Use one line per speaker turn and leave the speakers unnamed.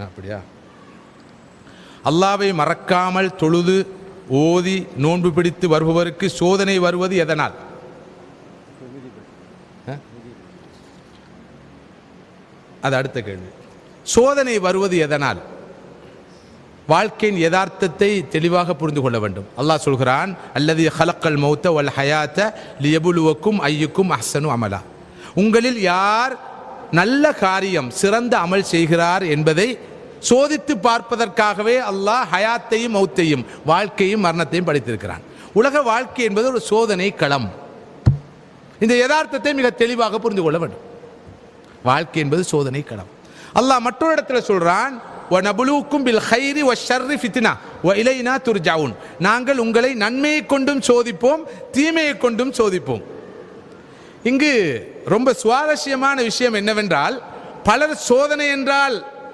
அப்படியா? அல்லாவை மறக்காமல் தொழுது ஓதி நோன்பு பிடித்து வருபவருக்கு சோதனை வருவது எதனால்? அது அடுத்த கேள்வி. சோதனை வருவது எதனால்? வாழ்க்கையின் யதார்த்தத்தை தெளிவாக புரிந்து கொள்ள வேண்டும். அல்லாஹ் சொல்கிறான், அல்லதி ஹலக்கல் மௌத்த வல் ஹயாத்த லியபுலுவக்கும் ஐயுக்கும் அஹ்சனு அமலா. உங்களில் யார் நல்ல காரியம் சிறந்த அமல் செய்கிறார் என்பதை சோதித்து பார்ப்பதற்காகவே அல்லாஹ் ஹயாத்தையும் மௌத்தையும் வாழ்க்கையும் மரணத்தையும் படைத்திருக்கிறான். உலக வாழ்க்கை என்பது ஒரு சோதனை களம். இந்த யதார்த்தத்தை மிக தெளிவாக புரிந்து கொள்ள வேண்டும். வாழ்க்கை என்பது சோதனை களம். அல்லாஹ் மற்றொரு இடத்துல சொல்றான், வநபுலுக்கும் பில் கைரி வஷர்ரி ஃபித்னா வ இலைனா துர்ஜாவுன். நாங்கள் உங்களை நன்மையை கொண்டும் சோதிப்போம், தீமையை கொண்டும் சோதிப்போம். இங்கு ரொம்ப சுவாரஸ்யமான விஷயம் என்னவென்றால், பலர் சோதனை என்றால்